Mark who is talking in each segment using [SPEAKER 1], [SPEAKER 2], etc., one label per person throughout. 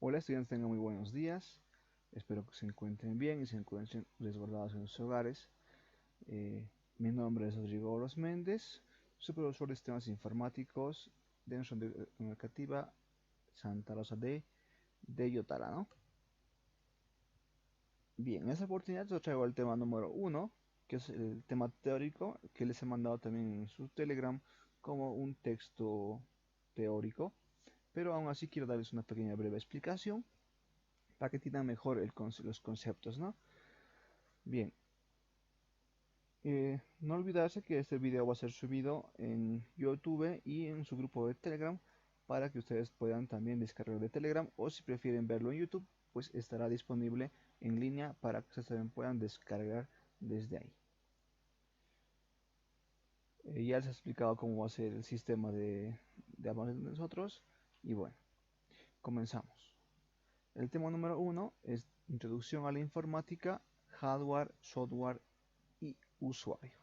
[SPEAKER 1] Hola estudiantes, tengan muy buenos días. Espero que se encuentren bien y se encuentren resguardados en sus hogares. Eh, Mi nombre es Rodrigo Oros Méndez, soy profesor de sistemas informáticos de nuestra Universidad educativa Santa Rosa de Yotara, ¿no? Bien, en esta oportunidad yo traigo el tema número uno, que es el tema teórico, que les he mandado también en su Telegram como un texto teórico, pero aún así quiero darles una pequeña breve explicación para que entiendan mejor los conceptos, ¿no? Bien, no olvidarse que este video va a ser subido en YouTube y en su grupo de Telegram para que ustedes puedan también descargar de Telegram, o si prefieren verlo en YouTube, pues estará disponible en línea para que ustedes también puedan descargar desde ahí. Ya les he explicado cómo va a ser el sistema de avance de nosotros y bueno, comenzamos. El tema número uno es introducción a la informática, hardware, software y usuario.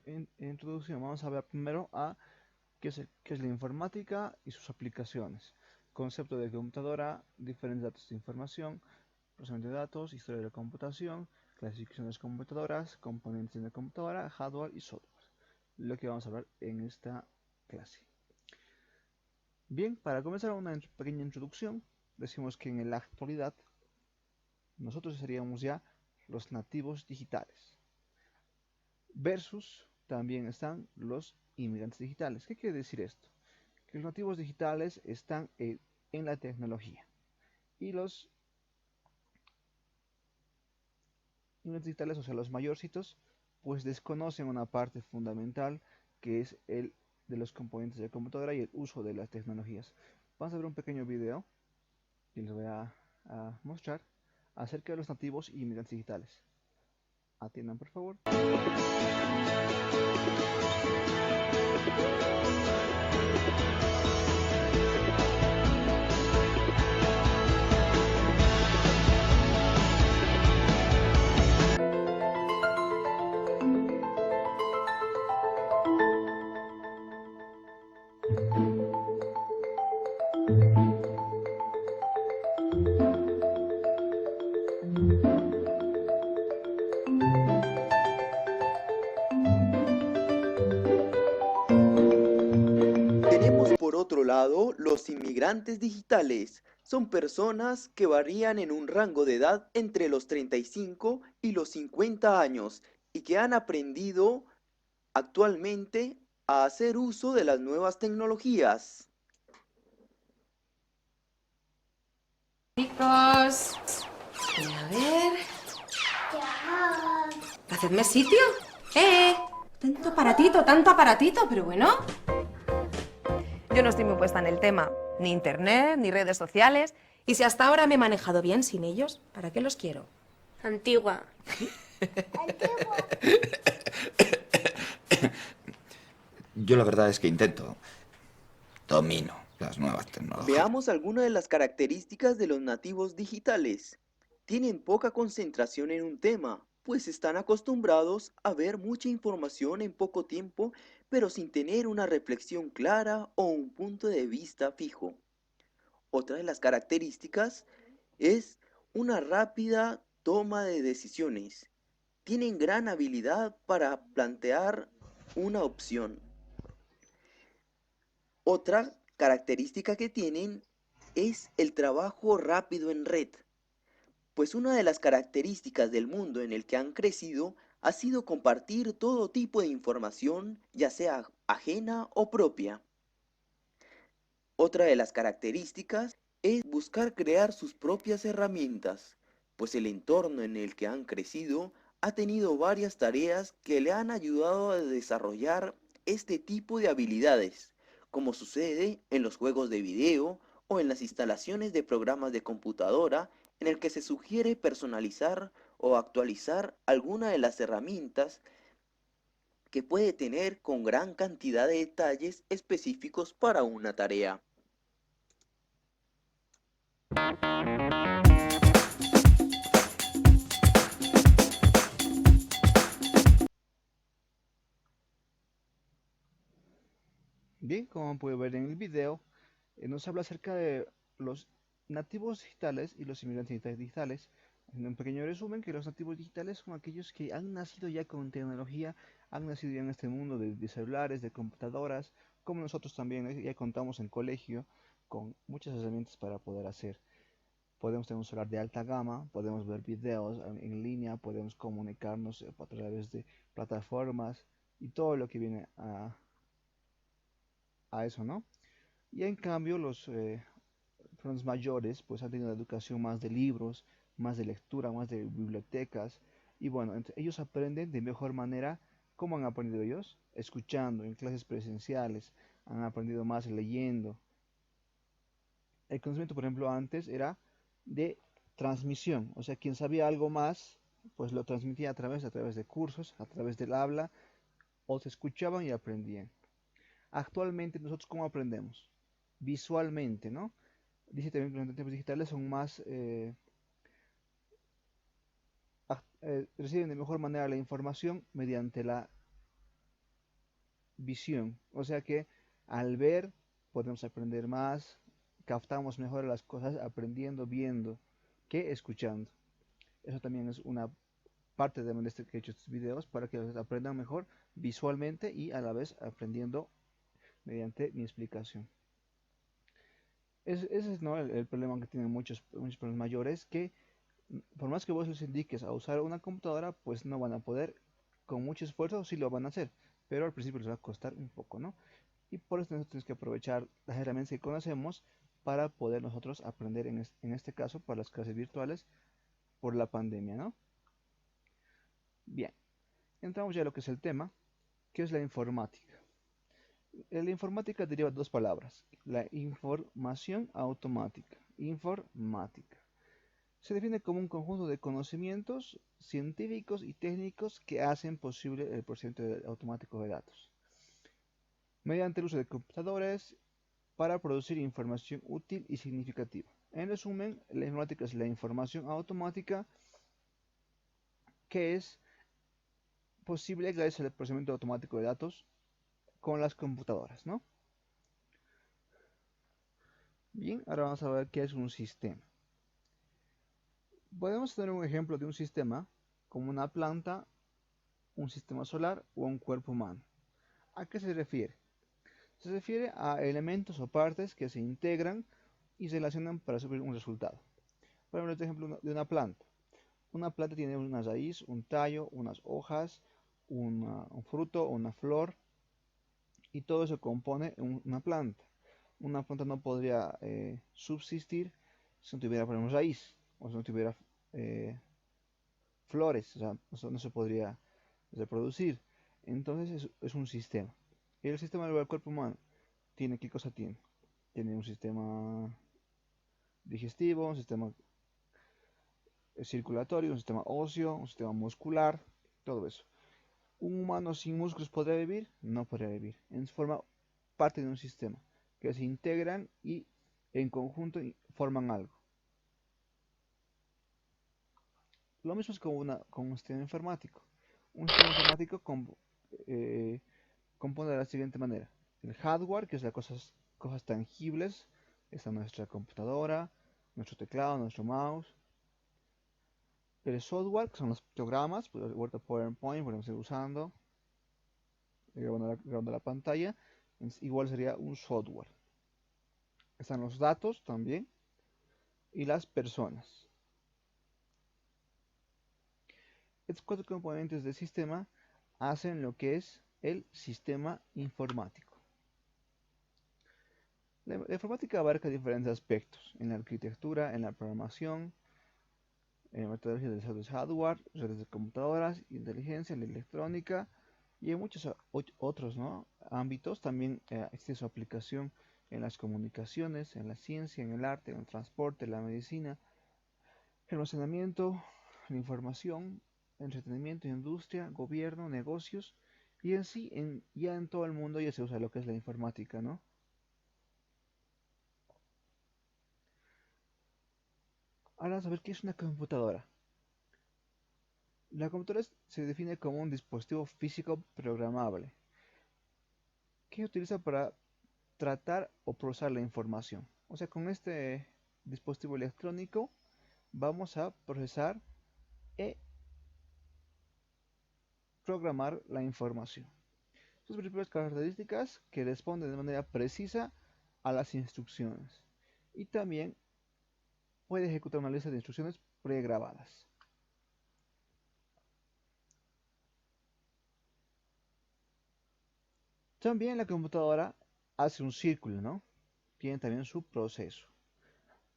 [SPEAKER 1] En introducción vamos a ver primero a qué es la informática y sus aplicaciones, concepto de computadora, diferentes datos de información, procesamiento de datos, historia de la computación, clasificación de las computadoras, componentes de la computadora, hardware y software, lo que vamos a ver en esta clase. Bien, para comenzar una pequeña introducción, decimos que en la actualidad nosotros seríamos ya los nativos digitales, versus también están los inmigrantes digitales. ¿Qué quiere decir esto? Que los nativos digitales están en la tecnología y los inmigrantes digitales, o sea, los mayorcitos, pues desconocen una parte fundamental que es el de los componentes de la computadora y el uso de las tecnologías. Vamos a ver un pequeño video y les voy a mostrar acerca de los nativos y inmigrantes digitales. Atiendan, por favor.
[SPEAKER 2] Tenemos por otro lado los inmigrantes digitales. Son personas que varían en un rango de edad entre los 35 y los 50 años y que han aprendido actualmente a hacer uso de las nuevas tecnologías.
[SPEAKER 3] Chicos, a ver. ¿Hacedme sitio? Tanto aparatito, pero bueno. Yo no estoy muy puesta en el tema, ni internet, ni redes sociales. Y si hasta ahora me he manejado bien sin ellos, ¿para qué los quiero?
[SPEAKER 4] Antigua.
[SPEAKER 5] Yo la verdad es que intento. Domino las nuevas tecnologías.
[SPEAKER 2] Veamos algunas de las características de los nativos digitales. Tienen poca concentración en un tema, pues están acostumbrados a ver mucha información en poco tiempo, pero sin tener una reflexión clara o un punto de vista fijo. Otra de las características es una rápida toma de decisiones. Tienen gran habilidad para plantear una opción. Otra característica que tienen es el trabajo rápido en red, pues una de las características del mundo en el que han crecido ha sido compartir todo tipo de información, ya sea ajena o propia. Otra de las características es buscar crear sus propias herramientas, pues el entorno en el que han crecido ha tenido varias tareas que le han ayudado a desarrollar este tipo de habilidades, como sucede en los juegos de video o en las instalaciones de programas de computadora en el que se sugiere personalizar o actualizar alguna de las herramientas que puede tener con gran cantidad de detalles específicos para una tarea.
[SPEAKER 1] Bien, como puede ver en el video, nos habla acerca de los nativos digitales y los inmigrantes digitales. En un pequeño resumen, que los nativos digitales son aquellos que han nacido ya con tecnología, han nacido ya en este mundo de celulares, de computadoras, como nosotros también, ya contamos en colegio con muchas herramientas para poder hacer. Podemos tener un celular de alta gama, podemos ver videos en línea, podemos comunicarnos a través de plataformas y todo lo que viene a eso, ¿no? Y en cambio los mayores pues han tenido una educación más de libros, más de lectura, más de bibliotecas. Y bueno, ellos aprenden de mejor manera. ¿Cómo han aprendido ellos? Escuchando, en clases presenciales, han aprendido más leyendo. El conocimiento, por ejemplo, antes era de transmisión, o sea, quien sabía algo más, pues lo transmitía a través de cursos, a través del habla, o se escuchaban y aprendían. Actualmente nosotros cómo aprendemos? Visualmente, ¿no? Dice también que los tiempos digitales son más, reciben de mejor manera la información mediante la visión. O sea que al ver podemos aprender más, captamos mejor las cosas aprendiendo, viendo, que escuchando. Eso también es una parte de este que he hecho estos videos para que aprendan mejor visualmente y a la vez aprendiendo mediante mi explicación. Ese es, ¿no? el problema que tienen muchos personas mayores, que por más que vos les indiques a usar una computadora, pues no van a poder, con mucho esfuerzo sí lo van a hacer, pero al principio les va a costar un poco, ¿no? Y por eso nosotros tenemos que aprovechar las herramientas que conocemos para poder nosotros aprender en este caso para las clases virtuales por la pandemia, ¿no? Bien, entramos ya a lo que es el tema, que es la informática. La informática deriva de dos palabras, la información automática, informática. Se define como un conjunto de conocimientos científicos y técnicos que hacen posible el procesamiento automático de datos, mediante el uso de computadores para producir información útil y significativa. En resumen, la informática es la información automática que es posible gracias al procesamiento automático de datos con las computadoras, ¿no? Bien, ahora vamos a ver qué es un sistema. Podemos tener un ejemplo de un sistema como una planta, un sistema solar o un cuerpo humano. ¿A qué se refiere? Se refiere a elementos o partes que se integran y se relacionan para subir un resultado. Por ejemplo, este ejemplo de una planta. Una planta tiene una raíz, un tallo, unas hojas, un fruto, una flor, y todo eso compone una planta. Una planta no podría subsistir si no tuviera, por ejemplo, raíz, o si no tuviera eh, flores, o sea, no se podría reproducir. Entonces es un sistema. Y el sistema del cuerpo humano tiene, ¿qué cosa tiene? Tiene un sistema digestivo, un sistema circulatorio, un sistema óseo, un sistema muscular, todo eso. ¿Un humano sin músculos podría vivir? No podría vivir. Forma parte de un sistema que se integran y en conjunto forman algo. Lo mismo es con un sistema informático. Un sistema informático compone de la siguiente manera. El hardware, que es las cosas tangibles, está nuestra computadora, nuestro teclado, nuestro mouse. El software, que son los programas, pues, Word o PowerPoint, podemos ir usando, grabando la pantalla, igual sería un software. Están los datos también y las personas. Estos cuatro componentes del sistema hacen lo que es el sistema informático. La informática abarca diferentes aspectos en la arquitectura, en la programación, en metodología de hardware, redes de computadoras, inteligencia, la electrónica y en muchos otros, ¿no? ámbitos. También existe su aplicación en las comunicaciones, en la ciencia, en el arte, en el transporte, en la medicina, el almacenamiento, la información, entretenimiento, industria, gobierno, negocios y en sí, ya en todo el mundo ya se usa lo que es la informática, ¿no? Ahora vamos a ver qué es una computadora. La computadora se define como un dispositivo físico programable que se utiliza para tratar o procesar la información. O sea, con este dispositivo electrónico vamos a procesar e programar la información. Sus principales características que responden de manera precisa a las instrucciones y también puede ejecutar una lista de instrucciones pregrabadas. También la computadora hace un círculo, ¿no? Tiene también su proceso.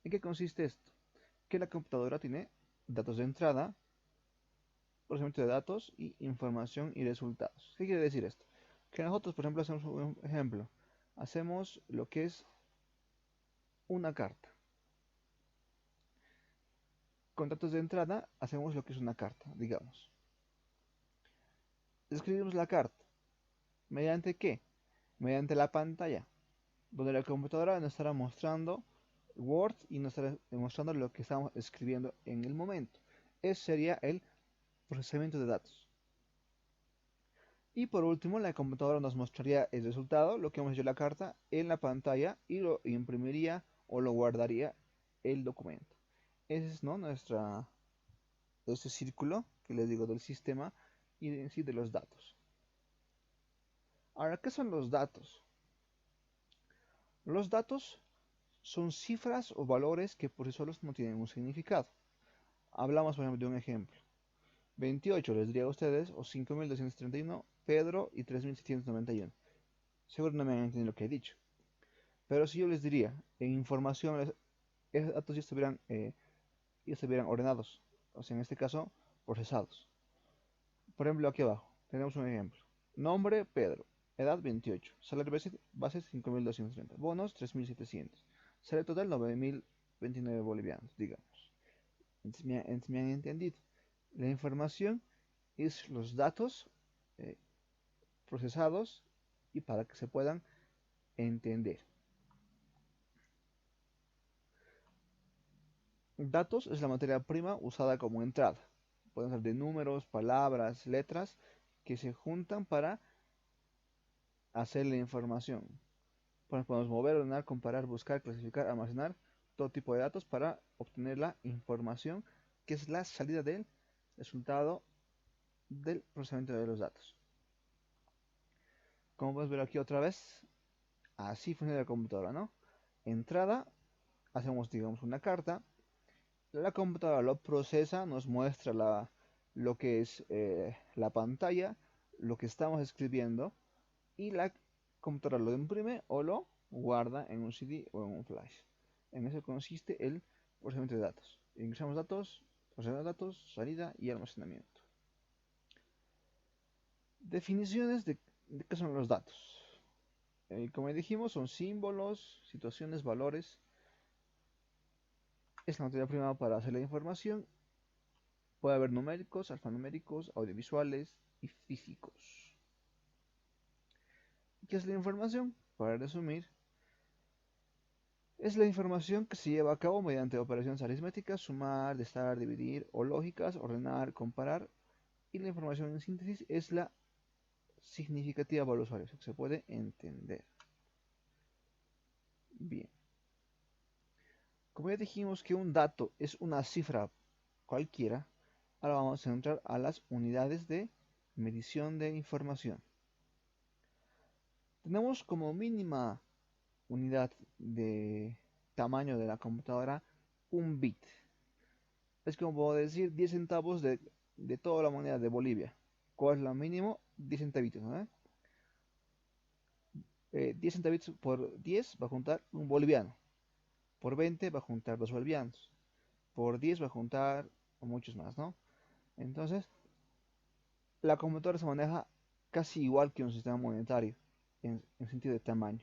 [SPEAKER 1] ¿En qué consiste esto? Que la computadora tiene datos de entrada, procesamiento de datos y información y resultados. ¿Qué quiere decir esto? Que nosotros, por ejemplo, hacemos un ejemplo. Hacemos lo que es una carta. Con datos de entrada hacemos lo que es una carta, digamos. Escribimos la carta. ¿Mediante qué? Mediante la pantalla, donde la computadora nos estará mostrando Word y nos estará mostrando lo que estamos escribiendo en el momento. Ese sería el procesamiento de datos. Y por último, la computadora nos mostraría el resultado, lo que hemos hecho en la carta, en la pantalla y lo imprimiría o lo guardaría el documento. Ese es, ¿no? Este círculo que les digo del sistema y en sí de los datos. Ahora, ¿qué son los datos? Los datos son cifras o valores que por sí solos no tienen un significado. Hablamos, por ejemplo, de un ejemplo. 28 les diría a ustedes, o 5231, Pedro y 3791. Seguro no me han entendido lo que he dicho. Pero si yo les diría, en información, esos datos ya estuvieran ordenados, o sea, en este caso, procesados. Por ejemplo, aquí abajo tenemos un ejemplo. Nombre, Pedro. Edad, 28. Salario base 5.230. Bonos, 3.700. Salario total, 9.029 bolivianos, digamos. Entonces me han entendido. La información es los datos eh, procesados y para que se puedan entender. Datos es la materia prima usada como entrada. Pueden ser de números, palabras, letras que se juntan para hacer la información. Podemos mover, ordenar, comparar, buscar, clasificar, almacenar todo tipo de datos para obtener la información que es la salida del resultado del procesamiento de los datos. Como puedes ver aquí otra vez, así funciona la computadora, ¿no? Entrada, hacemos digamos una carta, la computadora lo procesa, nos muestra lo que es la pantalla, lo que estamos escribiendo y la computadora lo imprime o lo guarda en un CD o en un flash. En eso consiste el procesamiento de datos. Ingresamos datos, procesamiento de datos, salida y almacenamiento. Definiciones de qué son los datos. Como dijimos, son símbolos, situaciones, valores. Es la materia prima para hacer la información. Puede haber numéricos, alfanuméricos, audiovisuales y físicos. ¿Qué es la información? Para resumir, es la información que se lleva a cabo mediante operaciones aritméticas, sumar, restar, dividir o lógicas, ordenar, comparar. Y la información en síntesis es la significativa para el usuario, o sea, que se puede entender. Bien. Como ya dijimos que un dato es una cifra cualquiera, ahora vamos a entrar a las unidades de medición de información. Tenemos como mínima unidad de tamaño de la computadora un bit. Es como puedo decir 10 centavos de toda la moneda de Bolivia. ¿Cuál es lo mínimo? 10 centavitos, ¿no? 10 centavitos por 10 va a juntar un boliviano. Por 20 va a juntar 2 bolivianos. Por 10 va a juntar muchos más, ¿no? Entonces, la computadora se maneja casi igual que un sistema monetario en sentido de tamaño.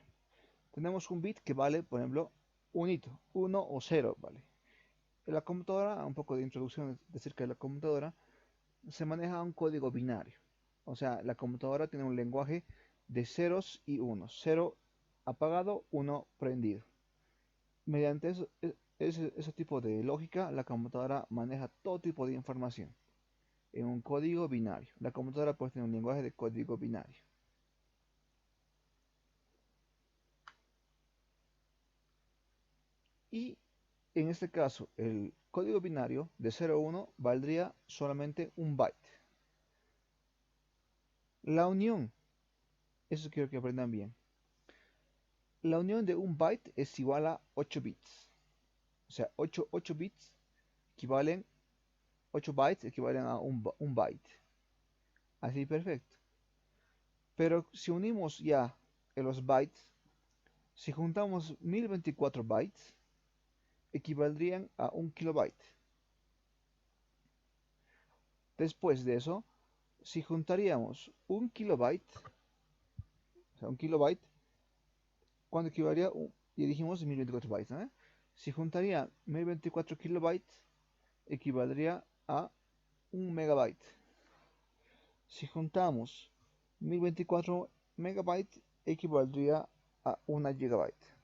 [SPEAKER 1] Tenemos un bit que vale, por ejemplo, un hito, 1 o 0, ¿vale? En la computadora, un poco de introducción de cerca de la computadora, se maneja un código binario. O sea, la computadora tiene un lenguaje de ceros y unos. 0 apagado, 1 prendido. Mediante ese tipo de lógica, la computadora maneja todo tipo de información en un código binario. La computadora puede tener un lenguaje de código binario. Y en este caso, el código binario de 0 a 1 valdría solamente un byte. La unión, eso quiero que aprendan bien. La unión de un byte es igual a 8 bits. O sea, 8 bits equivalen, 8 bytes equivalen a un byte. Así perfecto. Pero si unimos ya los bytes, si juntamos 1024 bytes, equivaldrían a un kilobyte. Después de eso, si juntaríamos un kilobyte, o sea, un kilobyte, ¿cuánto equivaldría? Y dijimos 1024 bytes, ¿no? Si juntaría 1024 kilobytes, equivaldría a un megabyte. Si juntamos 1024 megabytes, equivaldría a una gigabyte.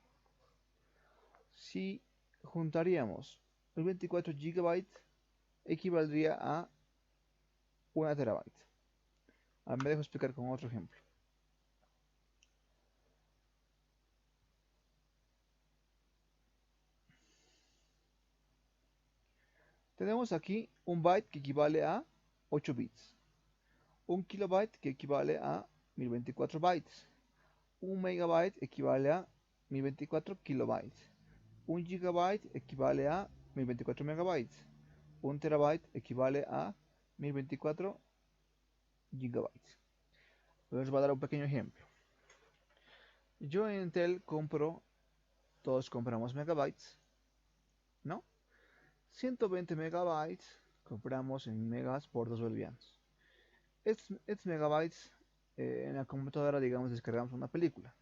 [SPEAKER 1] Si juntaríamos 1024 gigabytes, equivaldría a una terabyte. Ahora me dejo explicar con otro ejemplo. Tenemos aquí un byte que equivale a 8 bits, un kilobyte que equivale a 1024 bytes, un megabyte equivale a 1024 kilobytes, un gigabyte equivale a 1024 megabytes, un terabyte equivale a 1024 gigabytes. Les voy a dar un pequeño ejemplo. Yo en Intel compro, todos compramos megabytes, ¿no? 120 megabytes compramos en megas por 2 bolivianos. Estos megabytes en la computadora, digamos, descargamos una película.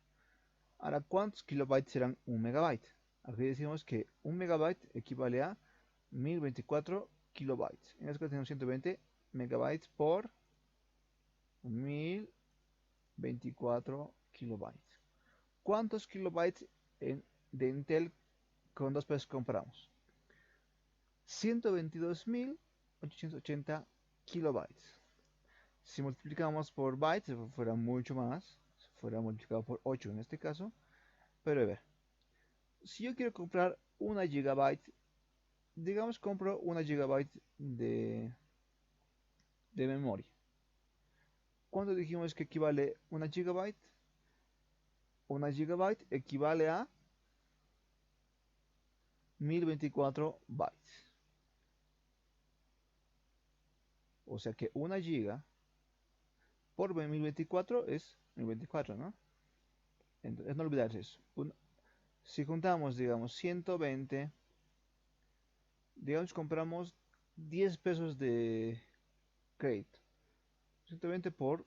[SPEAKER 1] Ahora, ¿cuántos kilobytes serán un megabyte? Aquí decimos que un megabyte equivale a 1024 kilobytes. En este caso tenemos 120 megabytes por 1024 kilobytes. ¿Cuántos kilobytes de Intel con 2 pesos compramos? 122.880 kilobytes. Si multiplicamos por bytes, fuera mucho más. Fuera multiplicado por 8 en este caso. Pero a ver, si yo quiero comprar una gigabyte, digamos compro una gigabyte de memoria. ¿Cuánto dijimos que equivale una gigabyte? Una gigabyte equivale a 1024 bytes. O sea que una giga por 1024 es 1024, ¿no? Entonces, no olvidarse eso. Si juntamos, digamos, 120, digamos, compramos 10 pesos de crédito. 120 por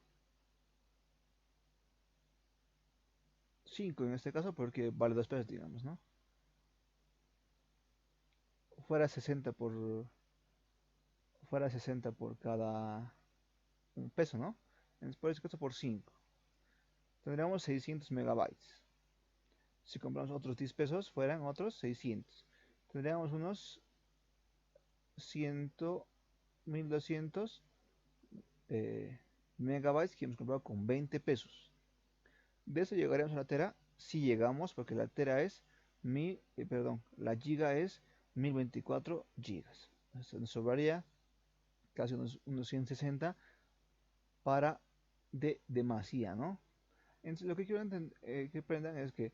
[SPEAKER 1] 5 en este caso, porque vale 2 pesos, digamos, ¿no? Fuera 60 fuera 60 por cada un peso, ¿no? Entonces, por este caso, por 5. Tendríamos 600 megabytes. Si compramos otros 10 pesos, fueran otros 600. Tendríamos unos 100, 1200 megabytes que hemos comprado con 20 pesos. De eso llegaríamos a la tera si llegamos, porque la tera es la giga es 1024 gigas. Entonces nos sobraría casi unos 160 para de demasía, ¿no? Entonces lo que quiero que aprendan es que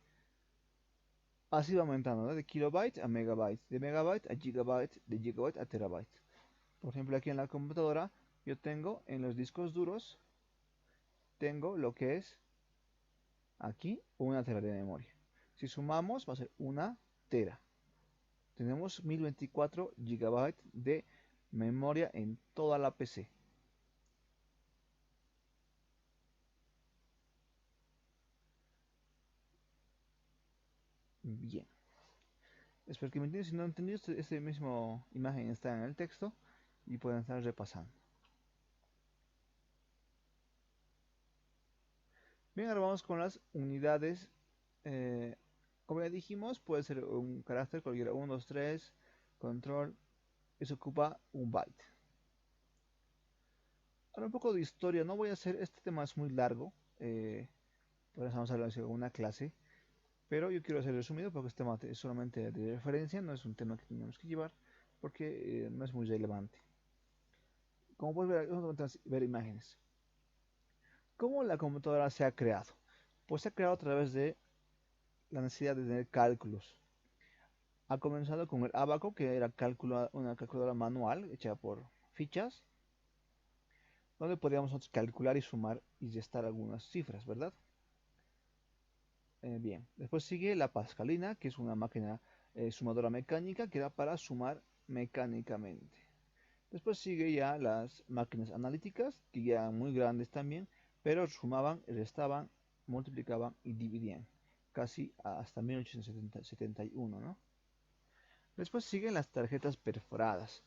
[SPEAKER 1] así va aumentando, ¿no? De kilobyte a megabyte, de megabyte a gigabyte, de gigabyte a terabyte. Por ejemplo, aquí en la computadora yo tengo en los discos duros, tengo lo que es aquí una tera de memoria. Si sumamos va a ser una tera. Tenemos 1024 gigabytes de memoria en toda la PC. Bien. Espero que me entiendan. Si no entendí, esta misma imagen está en el texto y pueden estar repasando. Bien, ahora vamos con las unidades. Como ya dijimos, puede ser un carácter, cualquiera 1, 2, 3, control. Eso ocupa un byte. Ahora un poco de historia. No voy a hacer, este tema es muy largo. Por eso vamos a hablar de una clase. Pero yo quiero hacer resumido porque este tema es solamente de referencia, no es un tema que tenemos que llevar porque no es muy relevante. Como puedes ver, vamos a ver imágenes. ¿Cómo la computadora se ha creado? Pues se ha creado a través de la necesidad de tener cálculos. Ha comenzado con el abaco, que era una calculadora manual hecha por fichas, donde podíamos nosotros calcular y sumar y restar algunas cifras, ¿verdad? Bien, después sigue la pascalina, que es una máquina sumadora mecánica que da para sumar mecánicamente. Después sigue ya las máquinas analíticas, que ya eran muy grandes también, pero sumaban, restaban, multiplicaban y dividían, casi hasta 1871, ¿no? Después siguen las tarjetas perforadas.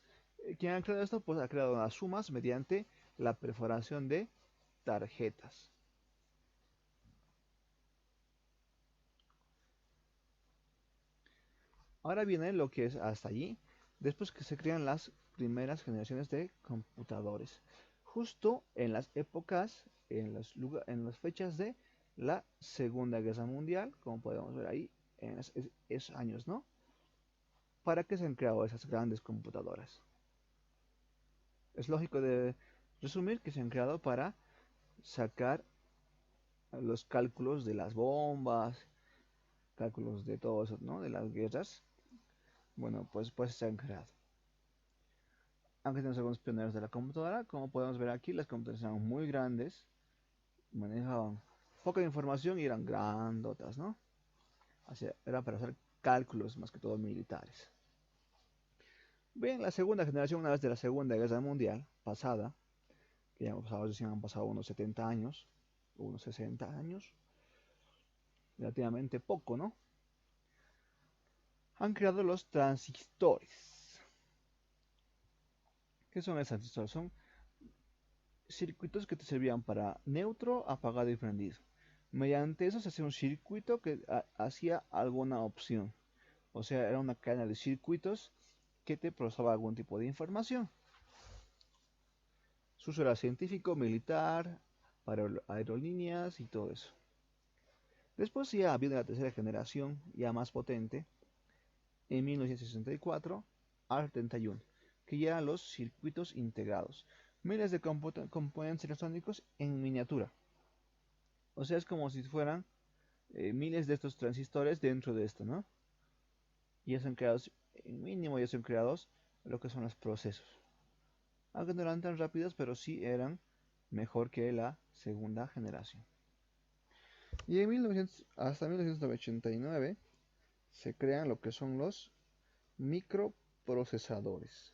[SPEAKER 1] ¿Quién ha creado esto? Pues ha creado las sumas mediante la perforación de tarjetas. Ahora viene lo que es hasta allí, después que se crean las primeras generaciones de computadores, justo en las épocas, en las fechas de la Segunda Guerra Mundial, como podemos ver ahí, en esos años, ¿no? ¿Para qué se han creado esas grandes computadoras? Es lógico de resumir que se han creado para sacar los cálculos de las bombas, cálculos de todo eso, ¿no? De las guerras. Bueno, pues se han creado. Aunque tenemos algunos pioneros de la computadora, como podemos ver aquí, las computadoras eran muy grandes, manejaban poca información y eran grandotas, ¿no? Así, era para hacer cálculos más que todo militares. Bien, la segunda generación, una vez de la Segunda Guerra Mundial pasada, que ya han pasado unos 70 años, unos 60 años, relativamente poco, ¿no? Han creado los transistores. ¿Qué son los transistores? Son circuitos que te servían para neutro, apagado y prendido. Mediante eso se hacía un circuito que hacía alguna opción. O sea, era una cadena de circuitos que te procesaba algún tipo de información. Su uso era científico, militar, para aerolíneas y todo eso. Después ya viene la tercera generación, ya más potente, en 1964 al 71, que ya eran los circuitos integrados. Miles de componentes electrónicos en miniatura. O sea, es como si fueran miles de estos transistores dentro de esto, ¿no? Y ya son creados, en mínimo ya son creados lo que son los procesos. Aunque no eran tan rápidos, pero sí eran mejor que la segunda generación. Y en 1900, hasta 1989 se crean lo que son los microprocesadores.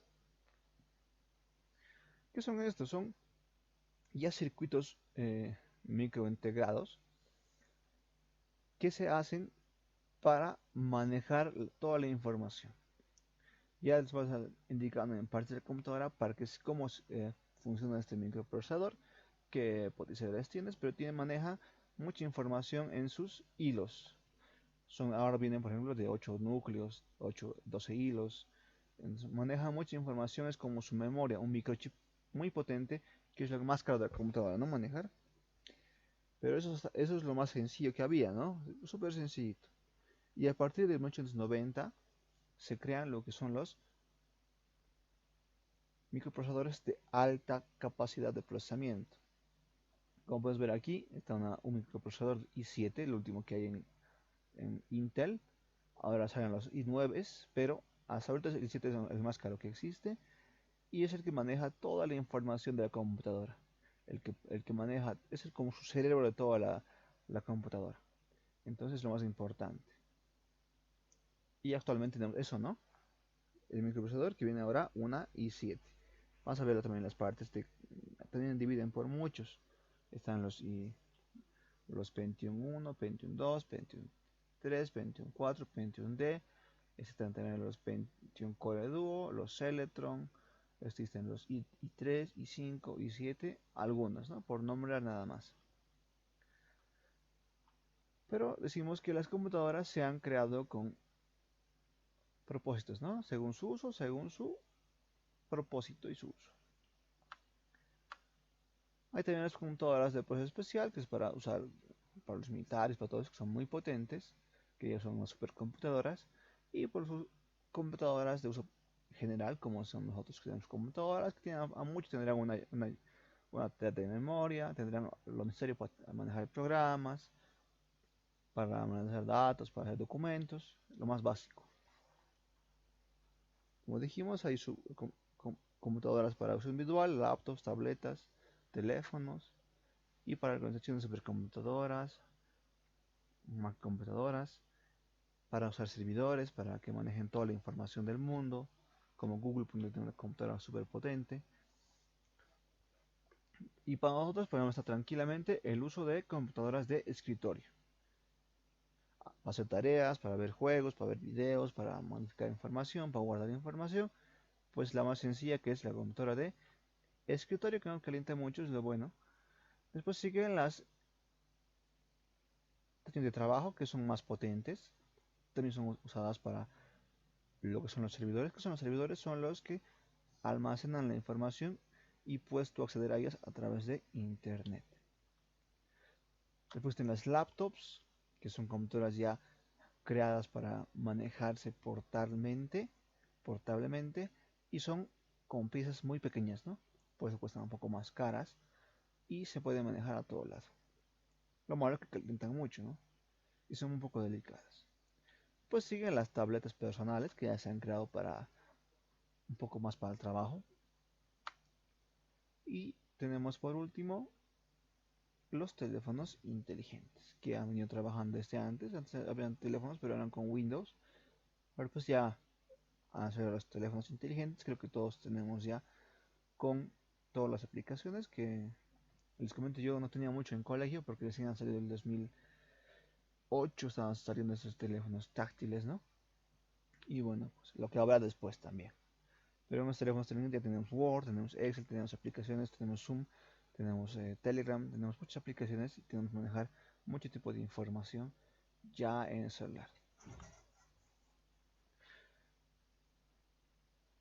[SPEAKER 1] ¿Qué son estos? Son ya circuitos microintegrados que se hacen para manejar toda la información. Ya les vas indicando en parte de la computadora para que cómo funciona este microprocesador, que potencialidades tienes, pero maneja mucha información en sus hilos. Ahora vienen, por ejemplo, de 8 núcleos, 12 hilos. Entonces, maneja mucha información, es como su memoria, un microchip muy potente, que es lo más caro de la computadora, ¿no? Manejar. Pero eso es lo más sencillo que había, ¿no? Súper sencillito. Y a partir de 1890 se crean lo que son los microprocesadores de alta capacidad de procesamiento. Como puedes ver aquí, está un microprocesador i7, el último que hay en Intel. Ahora salen los i9, pero hasta ahorita el i7 es el más caro que existe y es el que maneja toda la información de la computadora. El que maneja, es como su cerebro de toda la computadora. Entonces es lo más importante. Y actualmente tenemos eso, ¿no? El microprocesador que viene ahora, una i7. Vamos a verlo también en las partes. También dividen por muchos. Están los Pentium 1, Pentium 2, Pentium 3, Pentium 4, Pentium D. Están también los Pentium Core Duo, los Celeron. Existen los i3, i5, i7, algunos, ¿no? Por nombrar nada más. Pero decimos que las computadoras se han creado con propósitos, ¿no? Según su uso, según su propósito y su uso. Hay también las computadoras de proceso especial, que es para usar para los militares, para todos, que son muy potentes. que ya son las supercomputadoras, y por sus computadoras de uso general, como son nosotros que tenemos computadoras, que tienen, a muchos tendrán una tarjeta de memoria, tendrán lo necesario para manejar programas, para manejar datos, para hacer documentos, lo más básico. Como dijimos, hay computadoras para uso individual, laptops, tabletas, teléfonos, y para la organización de supercomputadoras, computadoras, para usar servidores, para que manejen toda la información del mundo, como Google puede tener una computadora súper potente. Y para nosotros podemos estar tranquilamente el uso de computadoras de escritorio. Para hacer tareas, para ver juegos, para ver videos, para modificar información, para guardar información. Pues la más sencilla, que es la computadora de escritorio, que no calienta mucho, es lo bueno. Después siguen las estaciones de trabajo, que son más potentes. También son usadas para lo que son los servidores. ¿Qué son los servidores? Son los que almacenan la información y puedes tú acceder a ellas a través de internet. Después tienen las laptops, que son computadoras ya creadas para manejarse portablemente, y son con piezas muy pequeñas, ¿no? Por eso cuestan un poco más caras y se pueden manejar a todo lado. Lo malo es que calientan mucho, ¿no? Y son un poco delicadas. Pues siguen las tabletas personales que ya se han creado para un poco más para el trabajo. Y tenemos por último los teléfonos inteligentes que han venido trabajando desde antes. Antes habían teléfonos pero eran con Windows. Ahora pues ya han salido los teléfonos inteligentes. Creo que todos tenemos ya con todas las aplicaciones que les comento. Yo no tenía mucho en colegio porque recién han salido el 2008, estaban saliendo esos teléfonos táctiles, ¿no? Y bueno, pues lo que habrá después también. Pero en los teléfonos también ya tenemos Word, tenemos Excel, tenemos aplicaciones, tenemos Zoom, tenemos Telegram, tenemos muchas aplicaciones y tenemos que manejar mucho tipo de información ya en el celular.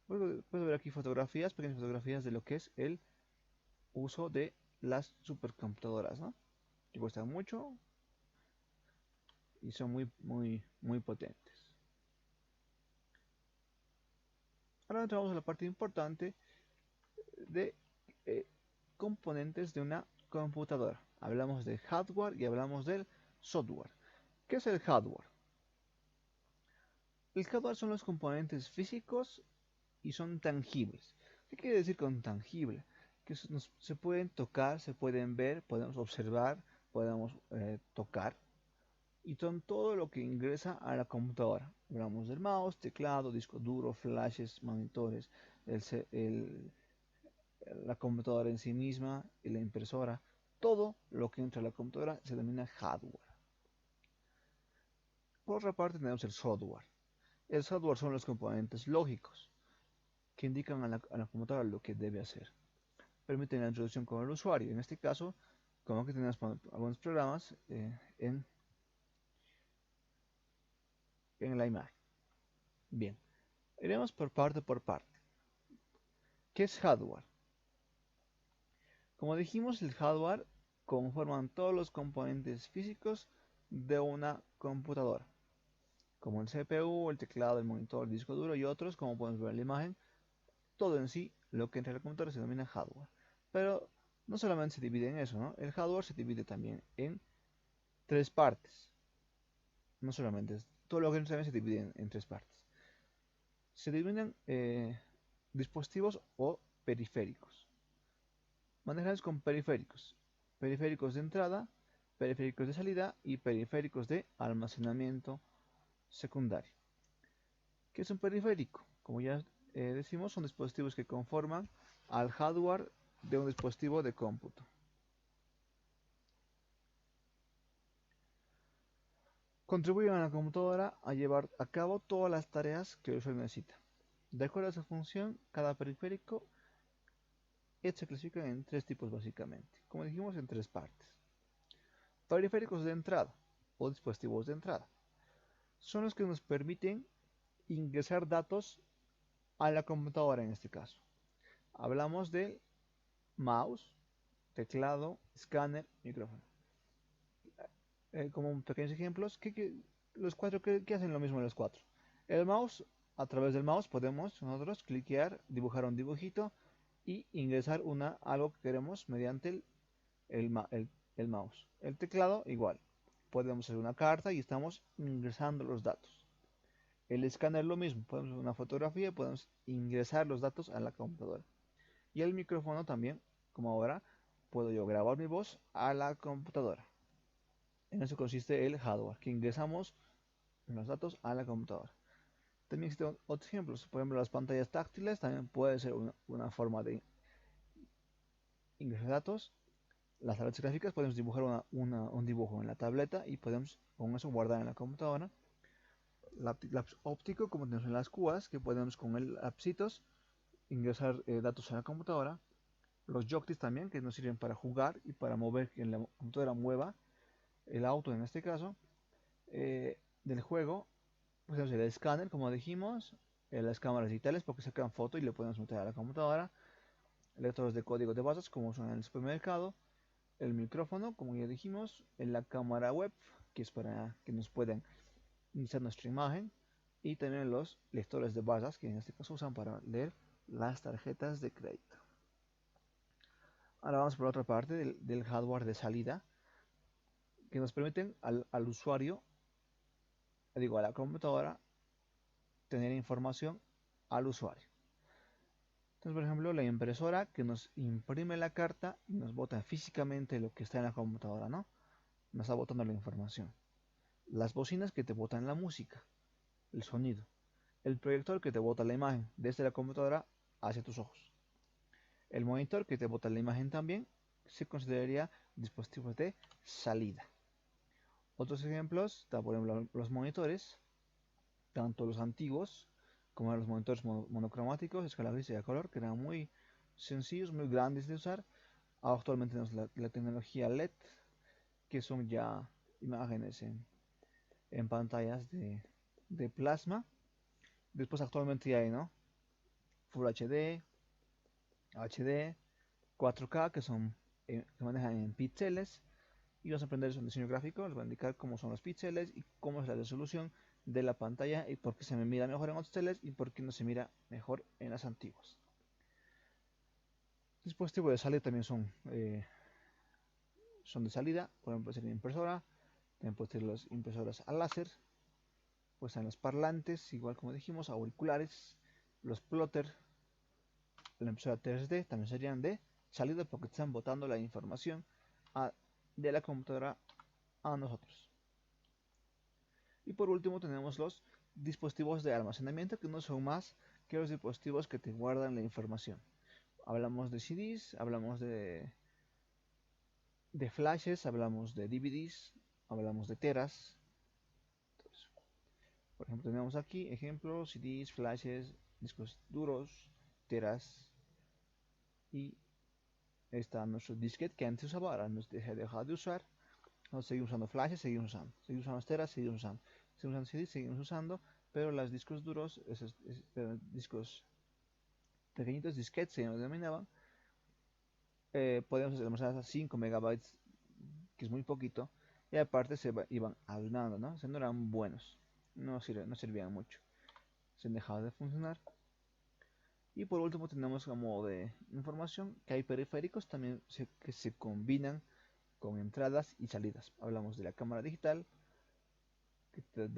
[SPEAKER 1] Puedo ver aquí fotografías, pequeñas fotografías de lo que es el uso de las supercomputadoras, ¿no? Que cuestan mucho y son muy potentes. Ahora entramos a la parte importante de componentes de una computadora. Hablamos de hardware y hablamos del software. ¿Qué es el hardware? El hardware son los componentes físicos y son tangibles. ¿Qué quiere decir con tangible? Que se pueden tocar, se pueden ver, podemos observar, podemos tocar. Y son todo lo que ingresa a la computadora. Hablamos del mouse, teclado, disco duro, flashes, monitores, la computadora en sí misma y la impresora. Todo lo que entra a la computadora se denomina hardware. Por otra parte tenemos el software. El software son los componentes lógicos que indican a la computadora lo que debe hacer. Permiten la introducción con el usuario. En este caso, como que tenemos algunos programas en la imagen. Bien, iremos por parte. ¿Qué es hardware? Como dijimos, el hardware conforman todos los componentes físicos de una computadora, como el CPU, el teclado, el monitor, el disco duro y otros, como podemos ver en la imagen. Todo en sí, lo que entra en la computadora se denomina hardware. Pero no solamente se divide en eso, ¿no? El hardware se divide también en tres partes. No solamente todo lo que entra también se divide en tres partes. Se dividen dispositivos o periféricos. Manejados con periféricos. Periféricos de entrada, periféricos de salida y periféricos de almacenamiento secundario. ¿Qué es un periférico? Como ya decimos, son dispositivos que conforman al hardware de un dispositivo de cómputo. Contribuyen a la computadora a llevar a cabo todas las tareas que el usuario necesita. De acuerdo a su función, cada periférico se clasifica en tres tipos básicamente, como dijimos, en tres partes. Periféricos de entrada o dispositivos de entrada son los que nos permiten ingresar datos a la computadora en este caso. Hablamos de mouse, teclado, escáner, micrófono. Como pequeños ejemplos, los cuatro que hacen lo mismo los cuatro. El mouse, a través del mouse podemos nosotros cliquear, dibujar un dibujito y ingresar algo que queremos mediante el, el mouse. El teclado igual. Podemos hacer una carta y estamos ingresando los datos. El escáner lo mismo. Podemos hacer una fotografía y podemos ingresar los datos a la computadora. Y el micrófono también, como ahora, puedo yo grabar mi voz a la computadora. En eso consiste el hardware, que ingresamos los datos a la computadora. También existen otros ejemplos. Por ejemplo, las pantallas táctiles también puede ser una forma de ingresar datos. Las tabletas gráficas podemos dibujar un dibujo en la tableta y podemos con eso guardar en la computadora. Lápiz óptico, como tenemos en las cubas, que podemos con el lapsitos ingresar datos a la computadora. Los joysticks también, que nos sirven para jugar y para mover, que la computadora mueva el auto en este caso del juego. Pues el escáner, como dijimos, las cámaras digitales porque sacan foto y le podemos meter a la computadora, lectores de código de barras como son en el supermercado, el micrófono, como ya dijimos, en la cámara web, que es para que nos puedan iniciar nuestra imagen, y también los lectores de barras, que en este caso usan para leer las tarjetas de crédito. Ahora vamos por otra parte del hardware de salida, que nos permiten al usuario, digo a la computadora, tener información al usuario. Entonces, por ejemplo, la impresora que nos imprime la carta y nos bota físicamente lo que está en la computadora, ¿no? Nos está botando la información. Las bocinas que te botan la música, el sonido. El proyector que te bota la imagen desde la computadora hacia tus ojos. El monitor que te bota la imagen también se consideraría dispositivos de salida. Otros ejemplos, por ejemplo, los monitores, tanto los antiguos como los monitores monocromáticos, escala gris y a color, que eran muy sencillos, muy grandes de usar. Actualmente tenemos la tecnología LED, que son ya imágenes en pantallas de plasma. Después actualmente ya hay, ¿no? Full HD, HD, 4K, que son que manejan en píxeles. Y vamos a aprender eso en diseño gráfico. Les voy a indicar cómo son los píxeles y cómo es la resolución de la pantalla y por qué se me mira mejor en otros teles y por qué no se mira mejor en las antiguas. Dispositivos de salida también son de salida. Por ejemplo, puede ser impresora, también puede ser las impresoras a láser, pues están los parlantes, igual como dijimos, auriculares, los plotter, la impresora 3D también serían de salida porque están botando la información de la computadora a nosotros. Y por último tenemos los dispositivos de almacenamiento, que no son más que los dispositivos que te guardan la información. Hablamos de CDs, hablamos de flashes, hablamos de DVDs, hablamos de teras. Entonces, por ejemplo, tenemos aquí ejemplos: CDs, flashes, discos duros, teras, y está nuestro disquete que antes usaba, ahora nos deja de usar. Seguimos usando flashes, seguimos usando teras, seguimos usando CDs, seguimos usando, pero los discos duros, esos discos pequeñitos, disquetes se denominaban, podemos almacenar hasta 5 megabytes, que es muy poquito, y aparte se iban abandonando, ¿no? O sea, no eran buenos, no servían mucho, se han dejado de funcionar. Y por último tenemos como de información que hay periféricos también que se combinan con entradas y salidas. Hablamos de la cámara digital, que te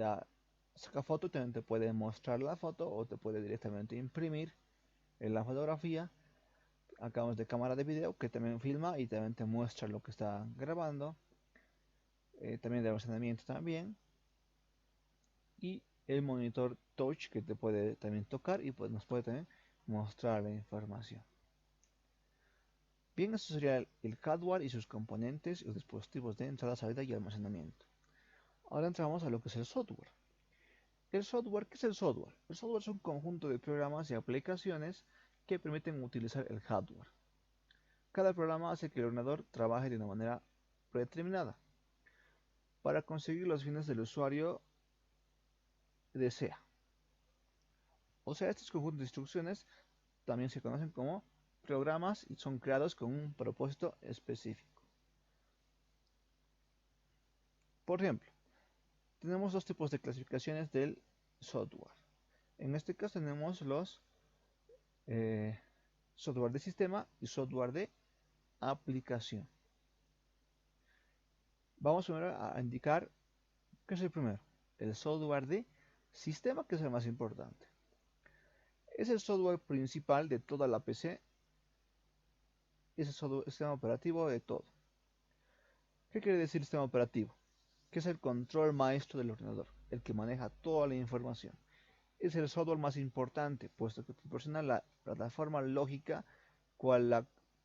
[SPEAKER 1] saca foto, también te puede mostrar la foto o te puede directamente imprimir en la fotografía. Acabamos de cámara de video, que también filma y también te muestra lo que está grabando. También de almacenamiento también. Y el monitor touch, que te puede también tocar y pues nos puede también mostrar la información. Bien, eso sería el hardware y sus componentes y los dispositivos de entrada, salida y almacenamiento. Ahora entramos a lo que es el software. ¿Qué es el software? El software es un conjunto de programas y aplicaciones que permiten utilizar el hardware. Cada programa hace que el ordenador trabaje de una manera predeterminada para conseguir los fines del usuario desea. O sea, estos conjuntos de instrucciones también se conocen como programas y son creados con un propósito específico. Por ejemplo, Tenemos dos tipos de clasificaciones del software. En este caso tenemos los software de sistema y software de aplicación. Vamos primero a indicar qué es el primero, el software de sistema, que es el más importante. Es el software principal de toda la PC, es el sistema operativo de todo. ¿Qué quiere decir sistema operativo? Que es el control maestro del ordenador, el que maneja toda la información. Es el software más importante, puesto que proporciona la plataforma lógica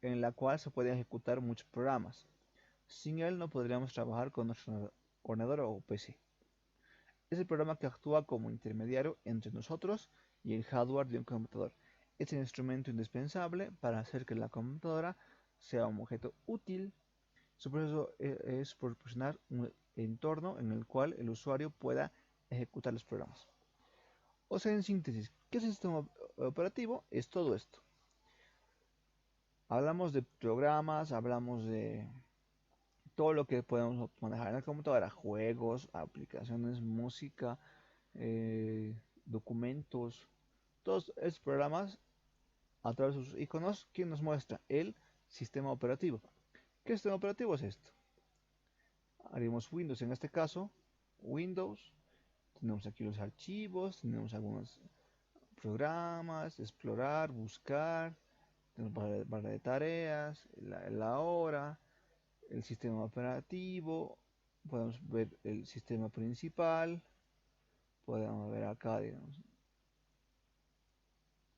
[SPEAKER 1] en la cual se pueden ejecutar muchos programas. Sin él no podríamos trabajar con nuestro ordenador o PC. Es el programa que actúa como intermediario entre nosotros y el hardware de un computador. Es el instrumento indispensable para hacer que la computadora sea un objeto útil. Su proceso es proporcionar un entorno en el cual el usuario pueda ejecutar los programas. O sea, en síntesis, ¿qué es el sistema operativo? Es todo esto. Hablamos de programas, hablamos de todo lo que podemos manejar en la computadora, juegos, aplicaciones, música, documentos, todos estos programas a través de sus iconos que nos muestra el sistema operativo. ¿Qué sistema operativo es esto? Haremos Windows en este caso, Windows, tenemos aquí los archivos, tenemos algunos programas, explorar, buscar, tenemos barra de tareas, la hora, el sistema operativo, podemos ver el sistema principal, podemos ver acá, digamos,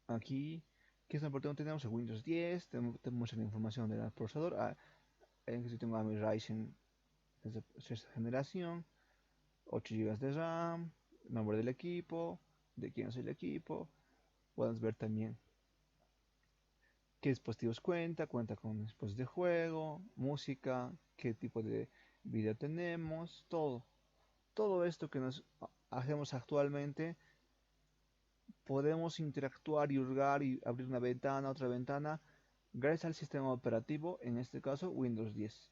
[SPEAKER 1] aquí, que es importante, tenemos el Windows 10, tenemos la información del procesador, en que tengo a mi Ryzen de sexta generación, 8 GB de RAM, nombre del equipo, de quién es el equipo, podemos ver también qué dispositivos cuenta con dispositivos de juego, música, qué tipo de video tenemos, todo esto que nos hacemos actualmente, podemos interactuar y hurgar y abrir una ventana, otra ventana, gracias al sistema operativo, en este caso Windows 10.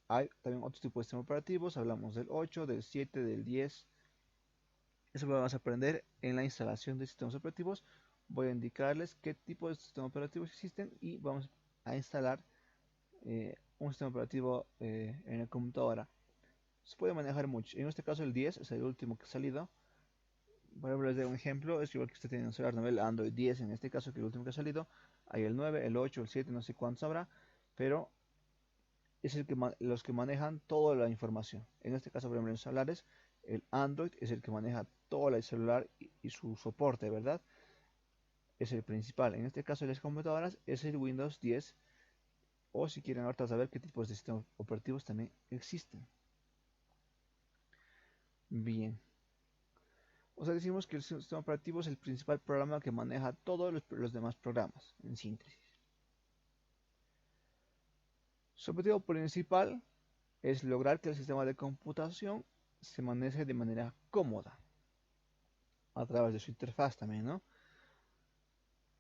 [SPEAKER 1] Hay también otros tipos de sistemas operativos, hablamos del 8, del 7, del 10. Eso lo vamos a aprender en la instalación de sistemas operativos. Voy a indicarles qué tipo de sistemas operativos existen y vamos a instalar un sistema operativo en la computadora. Se puede manejar mucho. En este caso el 10 es el último que ha salido. Por ejemplo, les doy un ejemplo. Es igual que usted tiene un celular, ¿no? El Android 10 en este caso, que es el último que ha salido. Hay el 9, el 8, el 7, no sé cuántos habrá. Pero es el que los que manejan toda la información. En este caso, por ejemplo, en celulares, el Android es el que maneja todo el celular y su soporte, ¿verdad? Es el principal. En este caso, en las computadoras es el Windows 10. O si quieren ahorita saber qué tipos de sistemas operativos también existen. Bien. O sea, decimos que el sistema operativo es el principal programa que maneja todos los demás programas, en síntesis. Su objetivo principal es lograr que el sistema de computación se maneje de manera cómoda, a través de su interfaz también, ¿no?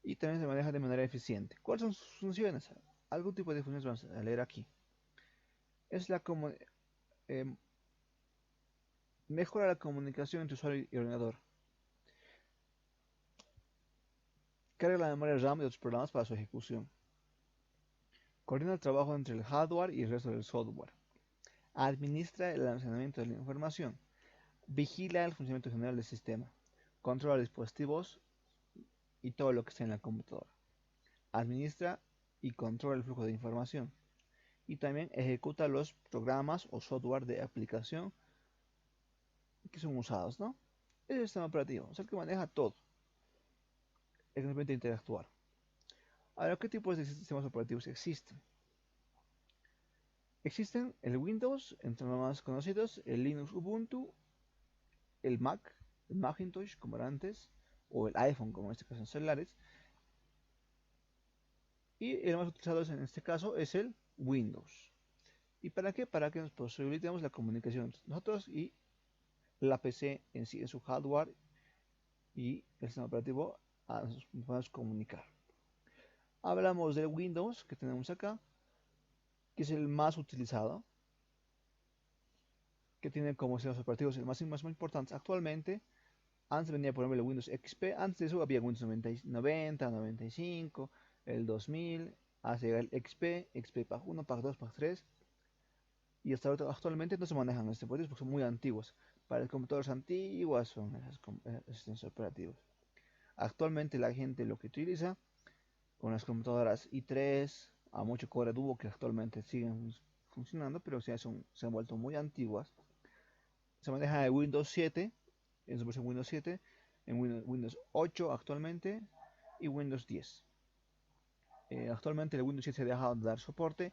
[SPEAKER 1] Y también se maneja de manera eficiente. ¿Cuáles son sus funciones? Algún tipo de funciones vamos a leer aquí. Es eh, mejora la comunicación entre usuario y ordenador. Carga la memoria RAM de otros programas para su ejecución. Coordina el trabajo entre el hardware y el resto del software. Administra el almacenamiento de la información. Vigila el funcionamiento general del sistema. Controla dispositivos y todo lo que está en la computadora. Administra y controla el flujo de información. Y también ejecuta los programas o software de aplicación que son usados, ¿no? Es el sistema operativo, es el que maneja todo, el que nos permite interactuar. Ahora, ¿qué tipos de sistemas operativos existen? Existen el Windows, entre los más conocidos, el Linux Ubuntu, el Mac, el Macintosh, como era antes, o el iPhone, como en este caso en celulares. Y el más utilizado en este caso es el Windows. ¿Y para qué? Para que nos posibilitemos la comunicación entre nosotros y la PC en sí, en su hardware y el sistema operativo, nos podemos comunicar. Hablamos del Windows que tenemos acá, que es el más utilizado. que tienen como sistemas operativos el más importantes actualmente. Antes venía, por ejemplo, el Windows XP. Antes de eso había Windows 90, 95, el 2000. Hasta llegar el XP, XP Pack 1, Pack 2, Pack 3. Y hasta actualmente no se manejan estos operativos porque son muy antiguos. Para las computadoras antiguas son esos sistemas operativos. Actualmente la gente lo que utiliza con las computadoras i3, a mucho Core Duo que actualmente siguen funcionando, pero se han vuelto muy antiguas. Se maneja en Windows 7, en su versión Windows 7, en Windows 8 actualmente y Windows 10. Actualmente el Windows 7 se ha dejado de dar soporte,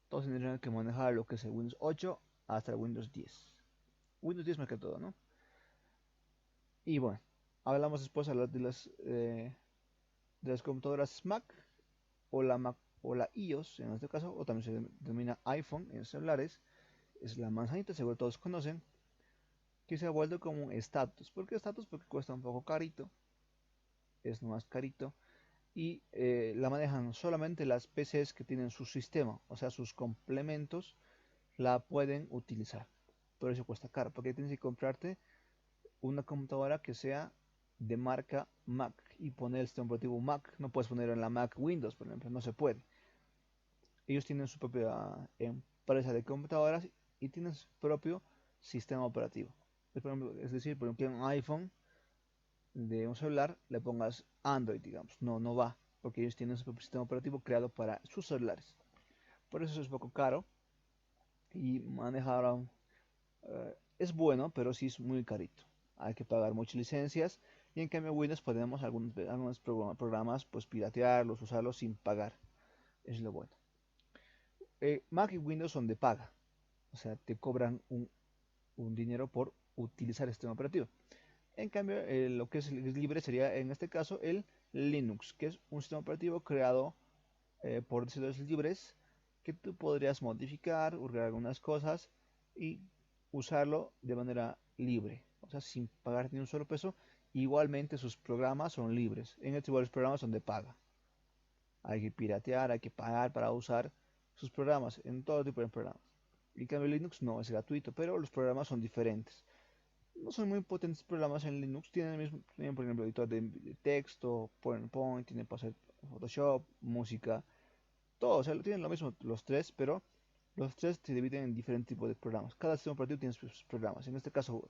[SPEAKER 1] todos tendrían que manejar lo que es el Windows 8 hasta el Windows 10. Windows 10 más que todo, ¿no? Y bueno, hablamos después de las computadoras Mac o la Mac o la iOS en este caso, o también se denomina iPhone en celulares. Es la manzanita, seguro todos conocen, que se ha vuelto como un estatus. ¿Por qué estatus? Porque cuesta un poco carito, es más carito, y la manejan solamente las PCs que tienen su sistema, o sea, sus complementos la pueden utilizar. Por eso cuesta caro, porque tienes que comprarte una computadora que sea de marca Mac y poner el sistema operativo Mac. No puedes poner en la Mac Windows, por ejemplo, no se puede. Ellos tienen su propia empresa de computadoras y tienen su propio sistema operativo. Es decir, por ejemplo, en un iPhone de un celular le pongas Android, digamos. No, no va, porque ellos tienen su propio sistema operativo creado para sus celulares. Por eso es un poco caro y manejar es bueno, pero sí es muy carito. Hay que pagar muchas licencias y en cambio Windows podemos algunos programas pues piratearlos, usarlos sin pagar. Es lo bueno. Mac y Windows son de paga, o sea, te cobran un dinero por utilizar el sistema operativo. En cambio, lo que es libre sería en este caso el Linux, que es un sistema operativo creado por diseñadores libres que tú podrías modificar, hurgar algunas cosas y usarlo de manera libre, o sea, sin pagar ni un solo peso. Igualmente sus programas son libres. En este igual los programas son de paga. Hay que piratear, hay que pagar para usar sus programas en todo tipo de programas. En cambio Linux no es gratuito, pero los programas son diferentes. No son muy potentes programas en Linux, tienen por ejemplo editor de texto, PowerPoint, tienen para hacer Photoshop, música, todo, o sea, tienen lo mismo los tres, pero los tres se dividen en diferentes tipos de programas. Cada sistema operativo tiene sus programas. En este caso,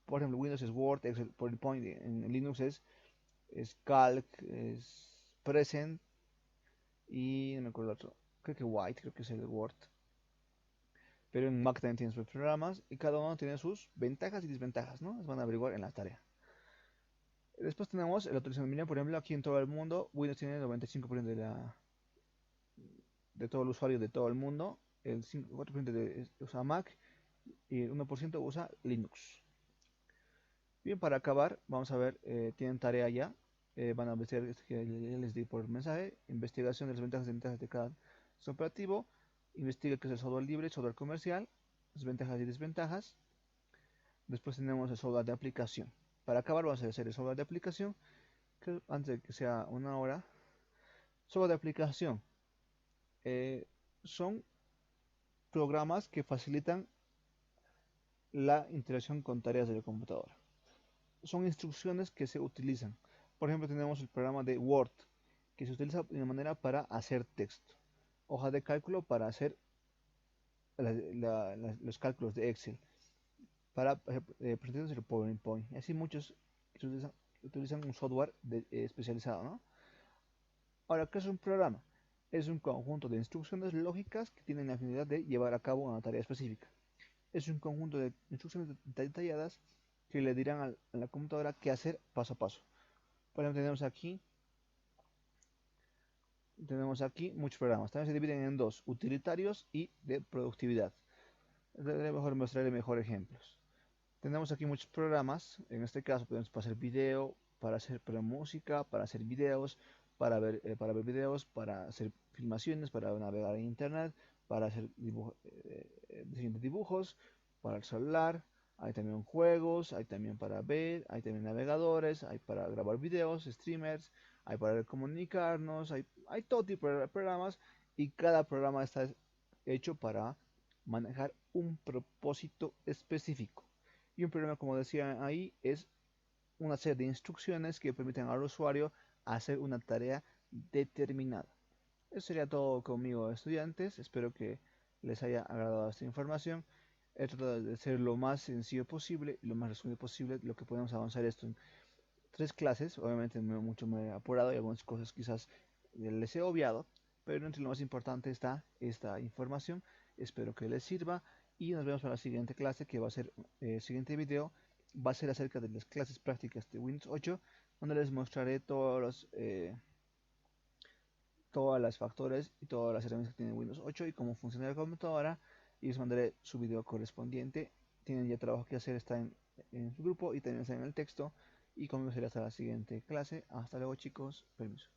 [SPEAKER 1] por ejemplo, Windows es Word, Excel, PowerPoint, en Linux es Calc, es Present y no me acuerdo el otro. Creo que White, creo que es el Word. Pero en Mac también tiene sus programas y cada uno tiene sus ventajas y desventajas, ¿no? Las van a averiguar en la tarea. Después tenemos la utilización mínima, por ejemplo, aquí en todo el mundo, Windows tiene el 95% de todo el usuario de todo el mundo, el 4% usa Mac y el 1% usa Linux. Bien, para acabar, vamos a ver, tienen tarea ya, van a investigar esto que ya les di por mensaje, investigación de las ventajas y desventajas de cada sistema operativo, investiga qué es el software libre, software comercial, sus ventajas y desventajas. Después tenemos el software de aplicación. Para acabar vamos a hacer el software de aplicación, que antes de que sea una hora. Software de aplicación son programas que facilitan la interacción con tareas de la computadora. Son instrucciones que se utilizan. Por ejemplo, tenemos el programa de Word, que se utiliza de una manera para hacer texto. Hoja de cálculo para hacer los cálculos de Excel. Para presentar el PowerPoint. Así muchos que utilizan un software especializado, ¿no? Ahora, ¿qué es un programa? Es un conjunto de instrucciones lógicas que tienen la finalidad de llevar a cabo una tarea específica. Es un conjunto de instrucciones detalladas que le dirán a la computadora qué hacer paso a paso. Por ejemplo, tenemos aquí muchos programas. También se dividen en dos, utilitarios y de productividad. Mejor mostrarle mejor ejemplos. Tenemos aquí muchos programas, en este caso podemos para hacer video, para hacer música, para hacer videos, para ver videos, para hacer filmaciones, para navegar en internet, para hacer dibujos, para el celular, hay también juegos, hay también para ver, hay también navegadores, hay para grabar videos, streamers, hay para comunicarnos, hay todo tipo de programas y cada programa está hecho para manejar un propósito específico. Y un problema, como decía ahí, es una serie de instrucciones que permiten al usuario hacer una tarea determinada. Eso sería todo conmigo, estudiantes. Espero que les haya agradado esta información. He tratado de ser lo más sencillo posible y lo más resumido posible. Lo que podemos avanzar esto en 3 clases. Obviamente me he apurado y algunas cosas quizás les he obviado, pero entre lo más importante está esta información. Espero que les sirva y nos vemos para la siguiente clase, que va a ser el siguiente video. Va a ser acerca de las clases prácticas de Windows 8, donde les mostraré todas las factores y todas las herramientas que tiene Windows 8 y cómo funciona la computadora, y les mandaré su video correspondiente. Tienen ya trabajo que hacer, está en su grupo y también está en el texto. Y conmigo será hasta la siguiente clase. Hasta luego, chicos. Permiso.